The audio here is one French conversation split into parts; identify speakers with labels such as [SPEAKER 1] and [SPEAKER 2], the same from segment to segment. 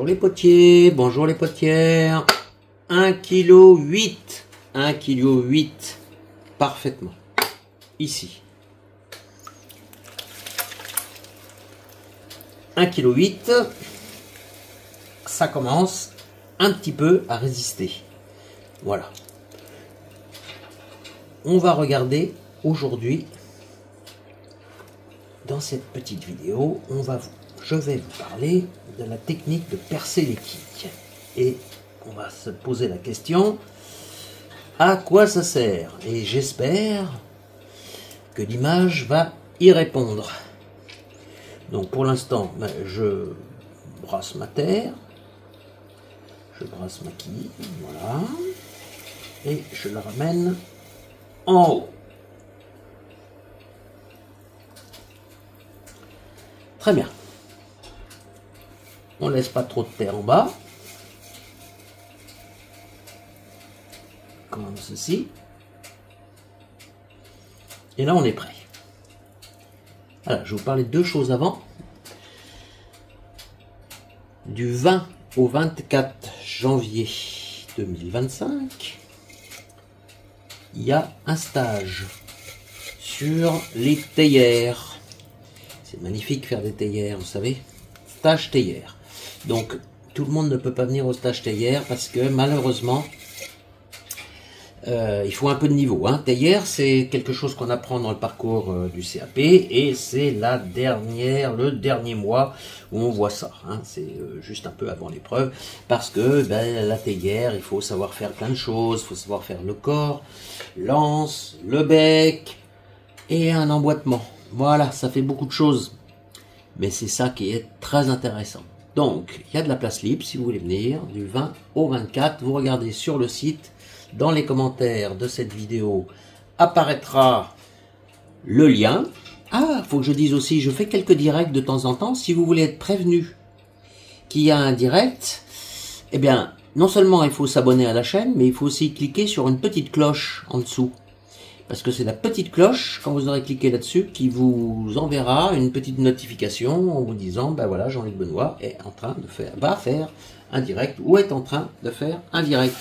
[SPEAKER 1] Bonjour les potiers, bonjour les potières. 1,8 kg. 1,8 kg. Parfaitement. Ici. 1,8 kg. Ça commence un petit peu à résister. Voilà. On va regarder aujourd'hui, dans cette petite vidéo, je vais vous parler de la technique de percer les quilles. Et on va se poser la question, à quoi ça sert? Et j'espère que l'image va y répondre. Donc pour l'instant, je brasse ma terre, je brasse ma quille, voilà, et je la ramène en haut. Très bien. On ne laisse pas trop de terre en bas. Comme ceci. Et là, on est prêt. Alors, je vais vous parler de deux choses avant. Du 20 au 24 janvier 2025, il y a un stage sur les théières. C'est magnifique faire des théières, vous savez. Stage théière. Donc, tout le monde ne peut pas venir au stage théière parce que malheureusement, il faut un peu de niveau. Hein. Théière, c'est quelque chose qu'on apprend dans le parcours du CAP et c'est le dernier mois où on voit ça. Hein. C'est juste un peu avant l'épreuve parce que la théière, il faut savoir faire plein de choses. Il faut savoir faire le corps, l'anse, le bec et un emboîtement. Voilà, ça fait beaucoup de choses. Mais c'est ça qui est très intéressant. Donc, il y a de la place libre si vous voulez venir, du 20 au 24. Vous regardez sur le site, dans les commentaires de cette vidéo, apparaîtra le lien. Ah, faut que je dise aussi, je fais quelques directs de temps en temps. Si vous voulez être prévenu qu'il y a un direct, eh bien, non seulement il faut s'abonner à la chaîne, mais il faut aussi cliquer sur une petite cloche en dessous. Parce que c'est la petite cloche, quand vous aurez cliqué là-dessus, qui vous enverra une petite notification en vous disant, ben voilà, Jean-Luc Benoît va faire un direct, ou est en train de faire un direct.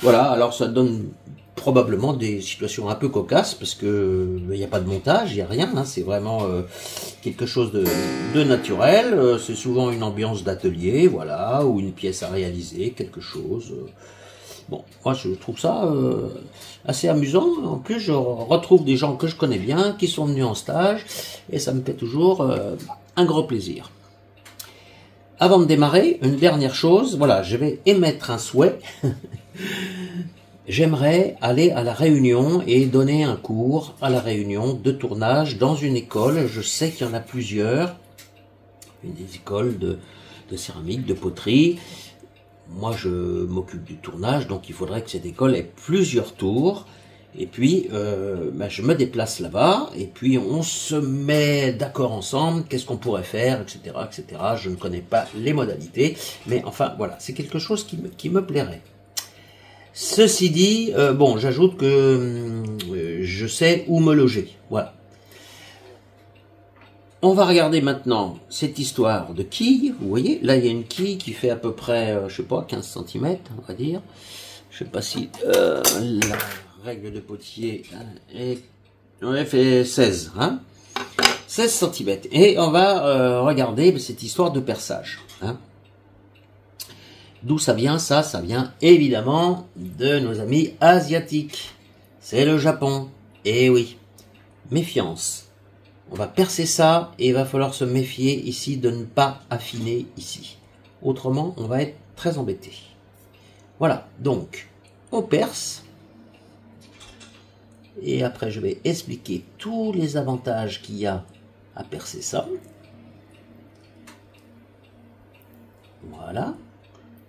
[SPEAKER 1] Voilà, alors ça donne probablement des situations un peu cocasses, parce que il n'y a pas de montage, il n'y a rien, hein, c'est vraiment quelque chose de naturel, c'est souvent une ambiance d'atelier, voilà, ou une pièce à réaliser, quelque chose... Bon, moi je trouve ça assez amusant. En plus, je retrouve des gens que je connais bien, qui sont venus en stage, et ça me fait toujours un gros plaisir. Avant de démarrer, une dernière chose, voilà, je vais émettre un souhait. J'aimerais aller à la Réunion et donner un cours à la Réunion de tournage dans une école. Je sais qu'il y en a plusieurs, des écoles de céramique, de poterie. Moi, je m'occupe du tournage, donc il faudrait que cette école ait plusieurs tours. Et puis, je me déplace là-bas, et puis on se met d'accord ensemble, qu'est-ce qu'on pourrait faire, etc., etc. Je ne connais pas les modalités, mais enfin, voilà, c'est quelque chose qui me plairait. Ceci dit, bon, j'ajoute que je sais où me loger, voilà. On va regarder maintenant cette histoire de quille. Vous voyez, là il y a une quille qui fait à peu près, je sais pas, 15 cm, on va dire. Je sais pas si la règle de potier fait 16, hein, 16 cm. Et on va regarder cette histoire de perçage. Hein. D'où ça vient ça? Ça vient évidemment de nos amis asiatiques. C'est le Japon. Eh oui, méfiance. On va percer ça et il va falloir se méfier ici de ne pas affiner ici. Autrement, on va être très embêté. Voilà, donc on perce. Et après, je vais expliquer tous les avantages qu'il y a à percer ça. Voilà.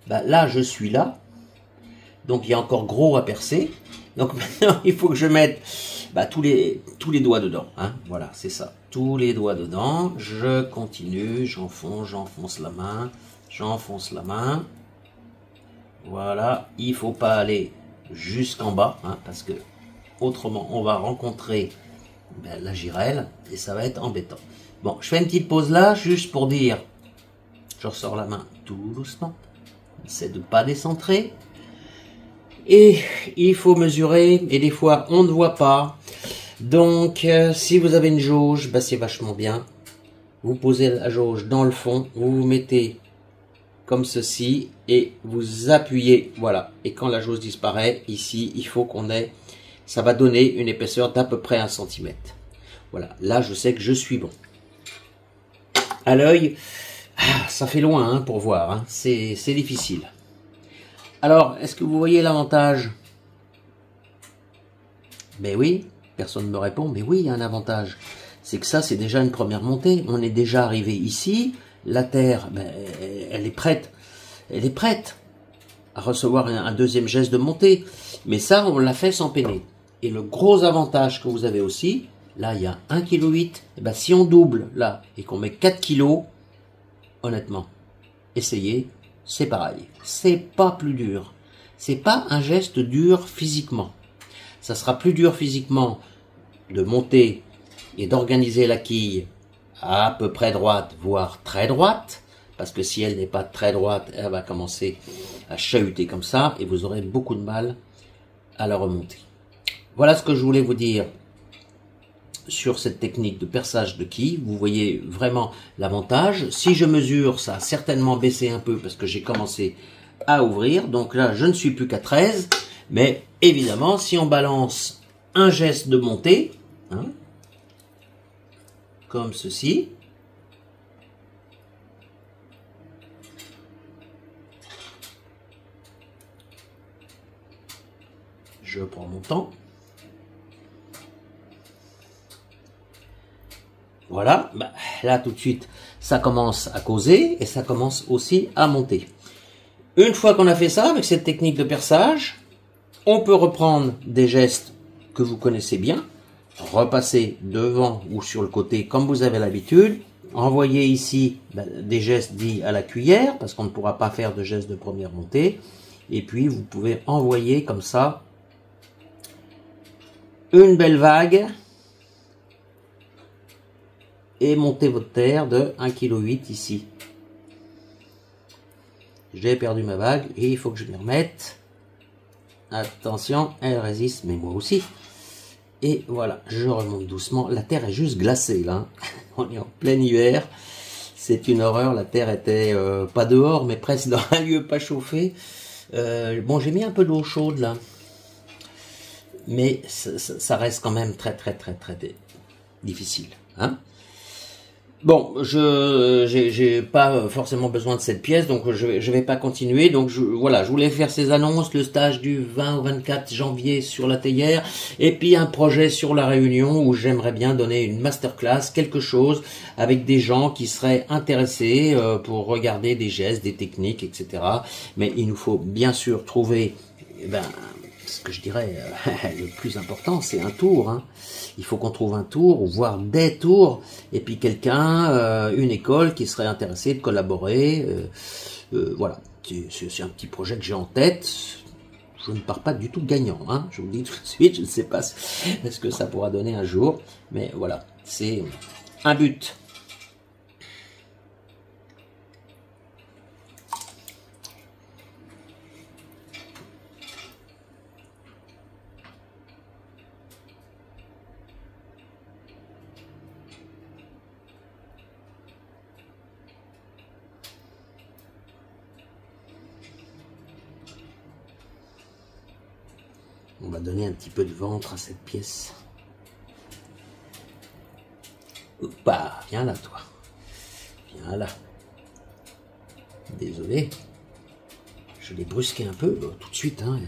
[SPEAKER 1] Là, je suis là. Donc, il y a encore gros à percer. Donc, maintenant, il faut que je mette... tous les doigts dedans, hein, voilà, c'est ça, tous les doigts dedans, je continue, j'enfonce la main, voilà, il faut pas aller jusqu'en bas, hein, parce que autrement on va rencontrer la girelle et ça va être embêtant. Bon, je fais une petite pause là, juste pour dire, je ressors la main tout doucement. C'est de ne pas décentrer. Et il faut mesurer, et des fois on ne voit pas. Donc si vous avez une jauge, bah, c'est vachement bien. Vous posez la jauge dans le fond, vous vous mettez comme ceci et vous appuyez, voilà. Et quand la jauge disparaît, ici, il faut qu'on ait, ça va donner une épaisseur d'à peu près 1 cm. Voilà, là je sais que je suis bon. À l'œil, ça fait loin hein, pour voir, hein. C'est difficile. Alors, est-ce que vous voyez l'avantage? Ben oui, personne ne me répond, mais oui, il y a un avantage. C'est que ça, c'est déjà une première montée. On est déjà arrivé ici. La terre, ben, elle est prête. Elle est prête à recevoir un deuxième geste de montée. Mais ça, on l'a fait sans peiner. Et le gros avantage que vous avez aussi, là, il y a 1,8 kg. Et ben, si on double là et qu'on met 4 kg, honnêtement, essayez, c'est pareil. C'est pas plus dur. C'est pas un geste dur physiquement. Ça sera plus dur physiquement de monter et d'organiser la quille à peu près droite, voire très droite, parce que si elle n'est pas très droite, elle va commencer à chahuter comme ça, et vous aurez beaucoup de mal à la remonter. Voilà ce que je voulais vous dire sur cette technique de perçage de quille. Vous voyez vraiment l'avantage. Si je mesure, ça a certainement baissé un peu, parce que j'ai commencé à ouvrir, donc là je ne suis plus qu'à 13, mais évidemment si on balance un geste de montée, hein, comme ceci, je prends mon temps, voilà, bah, là tout de suite ça commence à causer et ça commence aussi à monter. Une fois qu'on a fait ça avec cette technique de perçage, on peut reprendre des gestes que vous connaissez bien, repasser devant ou sur le côté comme vous avez l'habitude, envoyer ici des gestes dits à la cuillère, parce qu'on ne pourra pas faire de gestes de première montée, et puis vous pouvez envoyer comme ça une belle vague et monter votre terre de 1,8 kg ici. J'ai perdu ma vague et il faut que je m'y remette. Attention, elle résiste, mais moi aussi. Et voilà, je remonte doucement. La terre est juste glacée là. On est en plein hiver. C'est une horreur. La terre était pas dehors, mais presque dans un lieu pas chauffé. Bon, j'ai mis un peu d'eau chaude là. Mais ça reste quand même très difficile. Hein? Bon, j'ai pas forcément besoin de cette pièce, donc je vais pas continuer. Donc voilà, je voulais faire ces annonces, le stage du 20 au 24 janvier sur la théière, et puis un projet sur la Réunion où j'aimerais bien donner une masterclass, quelque chose avec des gens qui seraient intéressés pour regarder des gestes, des techniques, etc. Mais il nous faut bien sûr trouver, ce que je dirais le plus important, c'est un tour. Hein. Il faut qu'on trouve un tour, ou voire des tours, et puis quelqu'un, une école qui serait intéressée de collaborer. Voilà, c'est un petit projet que j'ai en tête. Je ne pars pas du tout gagnant, hein. Je vous le dis tout de suite, je ne sais pas ce que ça pourra donner un jour, mais voilà, c'est un but. On va donner un petit peu de ventre à cette pièce. Bah, viens là, toi. Viens là. Désolé. Je l'ai brusqué un peu, tout de suite. Hein.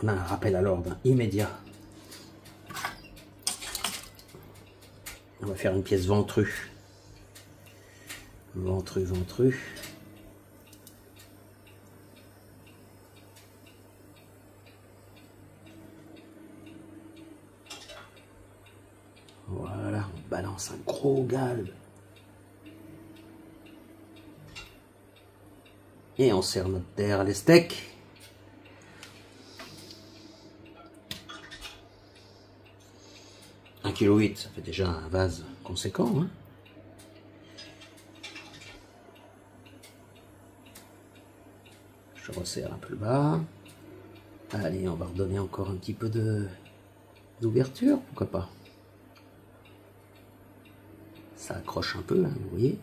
[SPEAKER 1] On a un rappel à l'ordre immédiat. On va faire une pièce ventrue. Ventrue. Voilà, on balance un gros galbe. Et on serre notre terre à l'estec. « 1,8 kg, ça fait déjà un vase conséquent. Hein. Je resserre un peu le bas. Allez, on va redonner encore un petit peu d'ouverture, pourquoi pas. Ça accroche un peu, hein, vous voyez.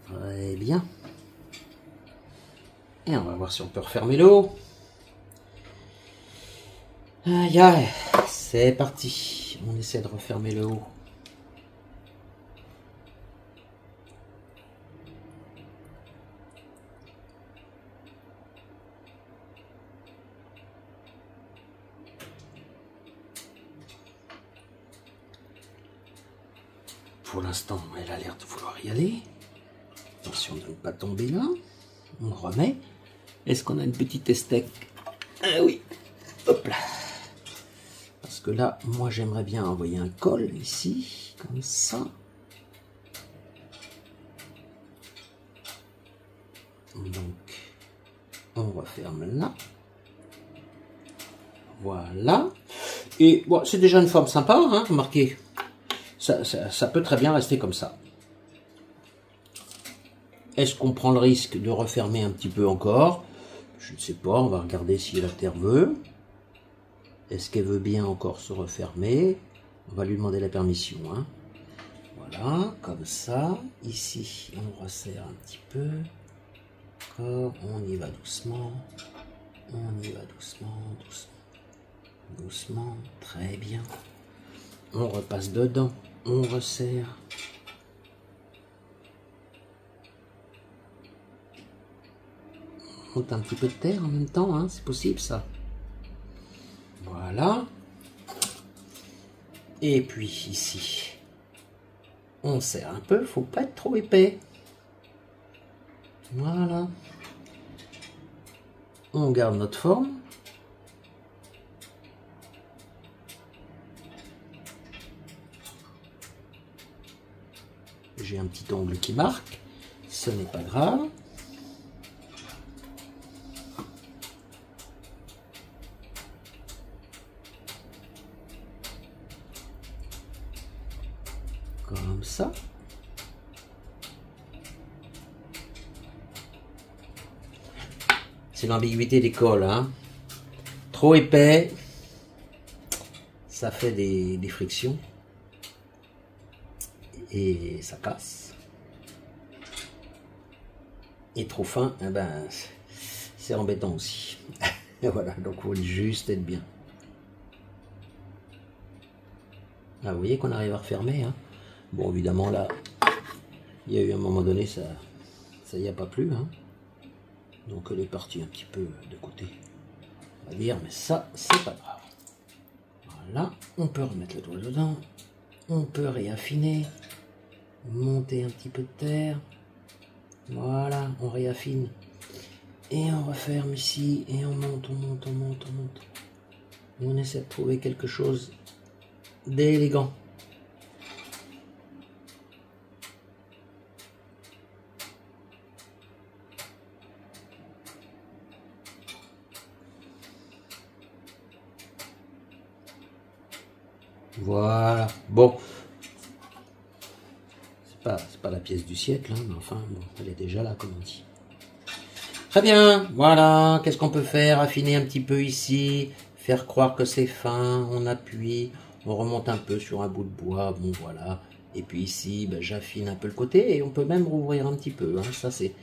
[SPEAKER 1] Très bien. Et on va voir si on peut refermer le haut. Aïe aïe, c'est parti. On essaie de refermer le haut. Pour l'instant, elle a l'air de vouloir y aller. Attention de ne pas tomber là. On remet. Est-ce qu'on a une petite estec? Ah oui. Hop là. Parce que là, moi j'aimerais bien envoyer un col ici, comme ça. Donc, on referme là. Voilà. Et bon, c'est déjà une forme sympa, hein, remarquez. Ça peut très bien rester comme ça. Est-ce qu'on prend le risque de refermer un petit peu encore? Je ne sais pas, on va regarder si la terre veut. Est-ce qu'elle veut bien encore se refermer? On va lui demander la permission. Hein. Voilà, comme ça. Ici, on resserre un petit peu. Encore, on y va doucement. On y va doucement, doucement. Doucement, très bien. On repasse dedans, on resserre. On monte un petit peu de terre en même temps, hein, c'est possible ça. Voilà. Et puis ici, on serre un peu, faut pas être trop épais. Voilà. On garde notre forme. J'ai un petit ongle qui marque, ce n'est pas grave. Comme ça. C'est l'ambiguïté des cols, hein. Trop épais, ça fait des frictions. Et ça casse. Et trop fin, eh ben, c'est embêtant aussi. Et voilà, donc il faut juste être bien. Ah, vous voyez qu'on arrive à refermer. Hein. Bon, évidemment, là, il y a eu un moment donné, ça y a pas plu. Hein. Donc elle est partie un petit peu de côté, on va dire, mais ça, c'est pas grave. Voilà, on peut remettre le doigt dedans. On peut réaffiner. Monter un petit peu de terre. Voilà, on réaffine. Et on referme ici. Et on monte, on monte, on monte, on monte. On essaie de trouver quelque chose d'élégant. Voilà. Bon. C'est pas la pièce du siècle, hein, mais enfin, bon, elle est déjà là, comme on dit. Très bien, voilà. Qu'est-ce qu'on peut faire? Affiner un petit peu ici, faire croire que c'est fin, on appuie, on remonte un peu sur un bout de bois, bon voilà. Et puis ici, ben, j'affine un peu le côté et on peut même rouvrir un petit peu. Hein. Ça, c'est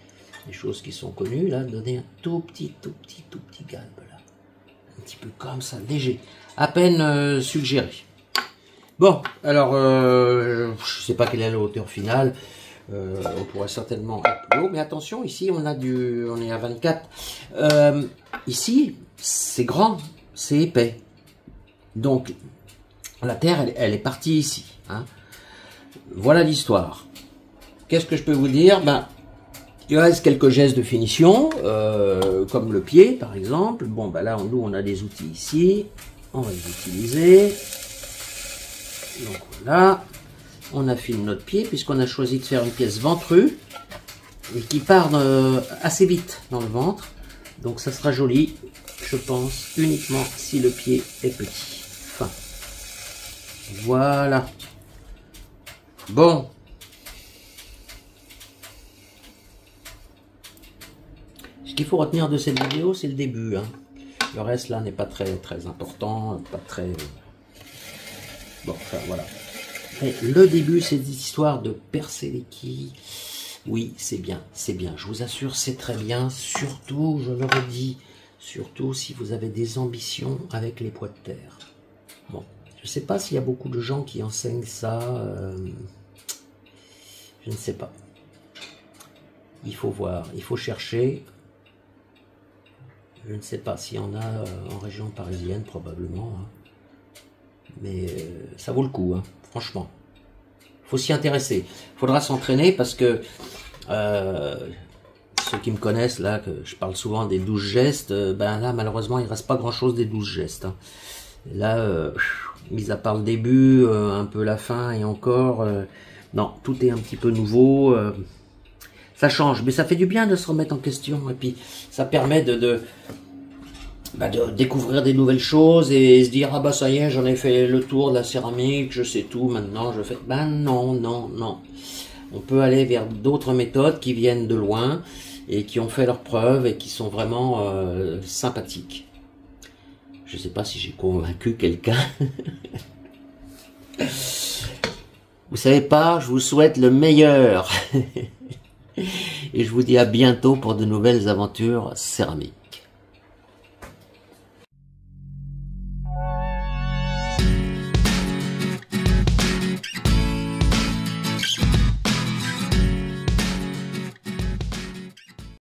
[SPEAKER 1] des choses qui sont connues, là, donner un tout petit galbe, là. Un petit peu comme ça, léger, à peine suggéré. Bon, alors, je ne sais pas quelle est la hauteur finale. On pourrait certainement être plus haut, mais attention, ici on est à 24. Ici, c'est grand, c'est épais. Donc, la terre, elle est partie ici. Hein. Voilà l'histoire. Qu'est-ce que je peux vous dire? Ben, il reste quelques gestes de finition, comme le pied, par exemple. Bon, ben là, nous, on a des outils ici. On va les utiliser. Donc voilà, on affine notre pied puisqu'on a choisi de faire une pièce ventrue et qui part assez vite dans le ventre. Donc ça sera joli, je pense, uniquement si le pied est petit. Fin. Voilà. Bon. Ce qu'il faut retenir de cette vidéo, c'est le début. Hein. Le reste, là, n'est pas très important, pas très... Bon, enfin, voilà. Mais le début, c'est des histoires de percer les quilles. Oui, c'est bien, je vous assure, c'est très bien. Surtout, je le redis, surtout si vous avez des ambitions avec les poids de terre. Bon, je ne sais pas s'il y a beaucoup de gens qui enseignent ça. Je ne sais pas. Il faut voir, il faut chercher. Je ne sais pas s'il y en a en région parisienne, probablement. Hein. Mais ça vaut le coup, hein, franchement. Il faut s'y intéresser. Il faudra s'entraîner parce que ceux qui me connaissent, là, que je parle souvent des 12 gestes, ben là, malheureusement, il ne reste pas grand-chose des 12 gestes. Hein. Là, mis à part le début, un peu la fin et encore, non, tout est un petit peu nouveau. Ça change, mais ça fait du bien de se remettre en question. Et puis, ça permet de découvrir des nouvelles choses et se dire, ah bah ça y est, j'en ai fait le tour de la céramique, je sais tout, maintenant je fais... Ben non, non, non. On peut aller vers d'autres méthodes qui viennent de loin et qui ont fait leurs preuves et qui sont vraiment sympathiques. Je sais pas si j'ai convaincu quelqu'un. Vous savez pas, je vous souhaite le meilleur. Et je vous dis à bientôt pour de nouvelles aventures céramiques.